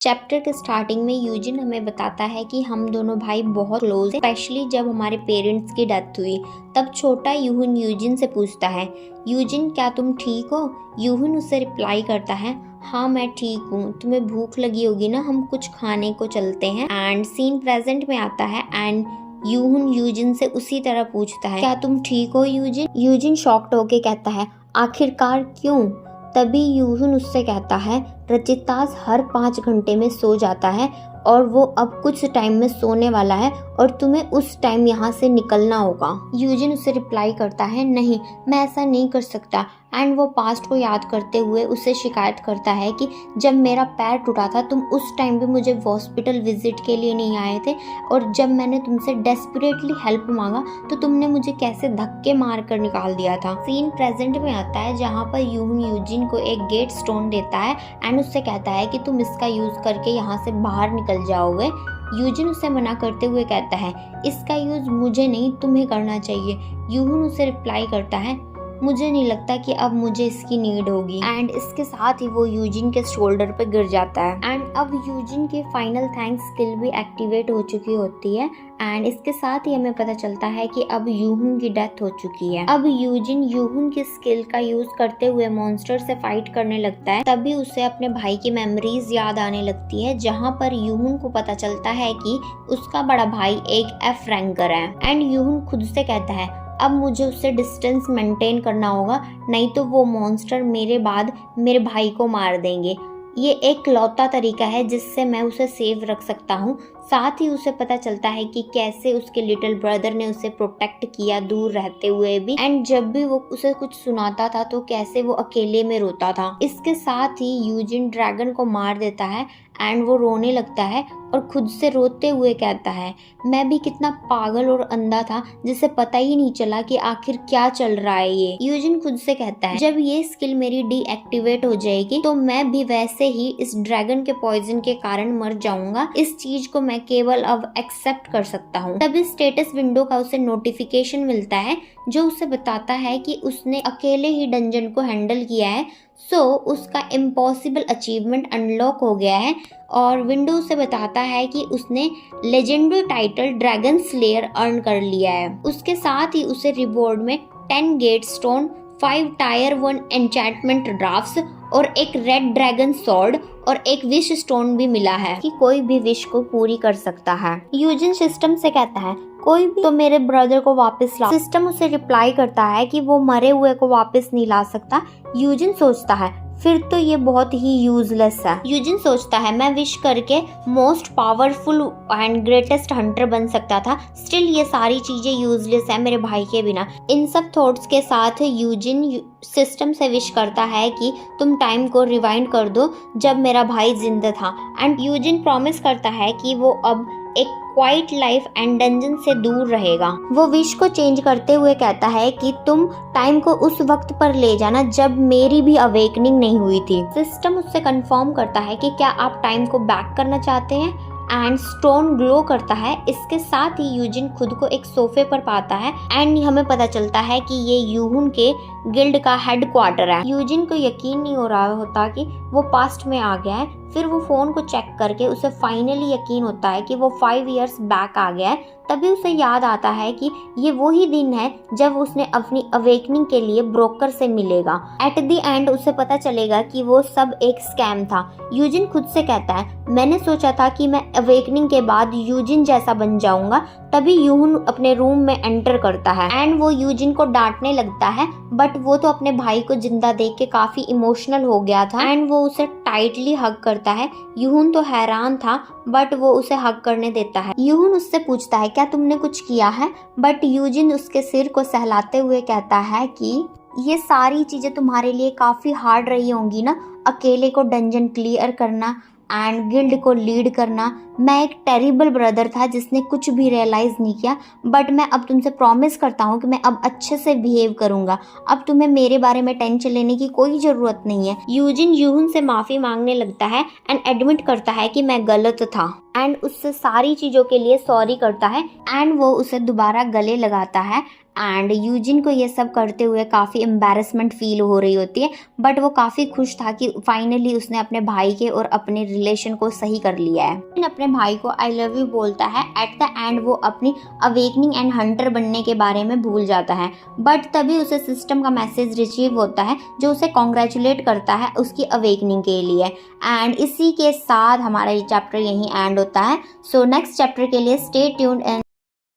Chapter के starting में Eugene हमें बताता है कि हम दोनों भाई बहुत क्लोज हैं, स्पेशली जब हमारे पेरेंट्स की डेथ हुई। तब छोटा यूहन यूजिन से पूछता है, यूजिन क्या तुम ठीक हो? यूहन उससे रिप्लाई करता है, हाँ मैं ठीक हूँ, तुम्हें भूख लगी होगी ना, हम कुछ खाने को चलते हैं। एंड सीन प्रेजेंट में आता है एंड यूहन यूजिन से उसी तरह पूछता है, क्या तुम ठीक हो यूजिन? यूजिन शॉक्ड होके कहता है, आखिरकार क्यों? तभी यूहन उससे कहता है, रचितास हर 5 घंटे में सो जाता है और वो अब कुछ टाइम में सोने वाला है और तुम्हें उस टाइम यहाँ से निकलना होगा। यूजिन उससे रिप्लाई करता है, नहीं मैं ऐसा नहीं कर सकता। एंड वो पास्ट को याद करते हुए उससे शिकायत करता है कि जब मेरा पैर टूटा था तुम उस टाइम भी मुझे हॉस्पिटल विजिट के लिए नहीं आए थे, और जब मैंने तुमसे डेस्परेटली हेल्प मांगा तो तुमने मुझे कैसे धक्के मार कर निकाल दिया था। सीन प्रेजेंट में आता है जहाँ पर यूहन यूजिन को एक गेट स्टोन देता है एंड उससे कहता है कि तुम इसका यूज करके यहाँ से बाहर निकल जाओगे। यूजिन उसे मना करते हुए कहता है, इसका यूज मुझे नहीं तुम्हें करना चाहिए। यूहन उसे रिप्लाई करता है, मुझे नहीं लगता कि अब मुझे इसकी नीड होगी। एंड इसके साथ ही वो यूजिन के शोल्डर पे गिर जाता है। एंड अब यूजिन की फाइनल थैंक्स स्किल भी एक्टिवेट हो चुकी होती है। एंड इसके साथ ही हमें पता चलता है कि अब यूहन की डेथ हो चुकी है। अब यूजिन यूहन की स्किल का यूज करते हुए मॉन्स्टर से फाइट करने लगता है। तभी उसे अपने भाई की मेमोरीज याद आने लगती है, जहाँ पर यूहन को पता चलता है कि उसका बड़ा भाई एक एफ रैंकर है। एंड यूहन खुद से कहता है, अब मुझे उससे डिस्टेंस मेंटेन करना होगा, नहीं तो वो मॉन्स्टर मेरे बाद मेरे भाई को मार देंगे। ये एक लौता तरीका है जिससे मैं उसे सेव रख सकता हूँ। साथ ही उसे पता चलता है कि कैसे उसके लिटिल ब्रदर ने उसे प्रोटेक्ट किया दूर रहते हुए भी। एंड जब भी वो उसे कुछ सुनाता था तो कैसे वो अकेले में रोता था। इसके साथ ही यूजिन ड्रैगन को मार देता है एंड वो रोने लगता है और खुद से रोते हुए कहता है, मैं भी कितना पागल और अंधा था जिसे पता ही नहीं चला कि आखिर क्या चल रहा है ये। यूजिन खुद से कहता है, जब ये स्किल मेरी डीएक्टिवेट हो जाएगी तो मैं भी वैसे ही इस ड्रैगन के पॉइजन के कारण मर जाऊंगा। इस चीज को मैं केवल अब एक्सेप्ट कर सकता हूँ। तभी स्टेटस विंडो का उसे नोटिफिकेशन मिलता है जो उसे बताता है कि उसने अकेले ही डंजन को हैंडल किया है, सो उसका इम्पॉसिबल अचीवमेंट अनलॉक हो गया है। और विंडो उसे बताता है कि उसने legendary title dragon slayer earn कर लिया है। उसके साथ ही उसे रिवॉर्ड में 10 gate stone, 5 tier 1 enchantment drafts और एक रेड ड्रैगन सॉर्ड और एक विश स्टोन भी मिला है कि कोई भी विश को पूरी कर सकता है। यूजिन सिस्टम से कहता है, कोई भी तो मेरे ब्रदर को वापस ला। सिस्टम उसे रिप्लाई करता है कि वो मरे हुए को वापस नहीं ला सकता। यूजिन सोचता है, फिर तो ये बहुत ही यूजलेस है। यूजिन सोचता है, मैं विश करके most powerful and greatest Hunter बन सकता था, स्टिल ये सारी चीजें यूजलेस है मेरे भाई के बिना। इन सब थॉट्स के साथ यूजिन सिस्टम से विश करता है कि तुम टाइम को रिवाइंड कर दो जब मेरा भाई जिंदा था। एंड यूजिन प्रॉमिस करता है कि वो अब एक क्वाइट लाइफ एंड डंजन से दूर रहेगा। वो विश को चेंज करते हुए कहता है कि तुम टाइम को उस वक्त पर ले जाना जब मेरी भी अवेकनिंग नहीं हुई थी। सिस्टम उससे कंफर्म करता है कि क्या आप टाइम को बैक करना चाहते हैं। एंड स्टोन ग्लो करता है। इसके साथ ही यूजिन खुद को एक सोफे पर पाता है एंड हमें पता चलता है कि ये यूहन के गिल्ड का हेडक्वार्टर है। यूजिन को यकीन नहीं हो रहा होता कि वो पास्ट में आ गया है। फिर वो फोन को चेक करके उसे फाइनली यकीन होता है कि वो 5 इयर्स बैक आ गया है। तभी उसे याद आता है कि ये वही दिन है जब उसने अपनी अवेकनिंग के लिए ब्रोकर से मिलेगा। एट द एंड उसे पता चलेगा कि वो सब एक स्कैम था। यूजिन खुद से कहता है, मैंने सोचा था कि मैं अवेकनिंग के बाद यूजिन जैसा बन जाऊंगा। तभी यूहन अपने रूम में एंटर करता है एंड वो यूजिन को डांटने लगता है, बट वो तो अपने भाई को जिंदा देख के काफी इमोशनल हो गया था एंड वो उसे टाइटली हग करता है। यूहन तो हैरान था बट वो उसे हग करने देता है। यूहन उससे पूछता है, क्या तुमने कुछ किया है? बट यूजिन उसके सिर को सहलाते हुए कहता है कि ये सारी चीजें तुम्हारे लिए काफी हार्ड रही होंगी ना, अकेले को डंजन क्लियर करना एंड गिल्ड को लीड करना। मैं एक टेरिबल ब्रदर था जिसने कुछ भी रियलाइज नहीं किया, बट मैं अब तुमसे प्रॉमिस करता हूँ कि मैं अब अच्छे से बिहेव करूंगा। अब तुम्हें मेरे बारे में टेंशन लेने की कोई ज़रूरत नहीं है। यूजिन यूहन से माफ़ी मांगने लगता है एंड एडमिट करता है कि मैं गलत था। एंड उससे सारी चीज़ों के लिए सॉरी करता है एंड वो उसे दोबारा गले लगाता है। एंड यूजिन को ये सब करते हुए काफ़ी एम्बैरेसमेंट फील हो रही होती है, बट वो काफ़ी खुश था कि फाइनली उसने अपने भाई के और अपने रिलेशन को सही कर लिया है। यूजिन अपने भाई को आई लव यू बोलता है। एट द एंड वो अपनी अवेकनिंग एंड हंटर बनने के बारे में भूल जाता है, बट तभी उसे सिस्टम का मैसेज रिसीव होता है जो उसे कॉन्ग्रेचुलेट करता है उसकी अवेकनिंग के लिए। एंड इसी के साथ हमारा ये चैप्टर यहीं एंड होता है। सो नेक्स्ट चैप्टर के लिए स्टे ट्यून्ड एंड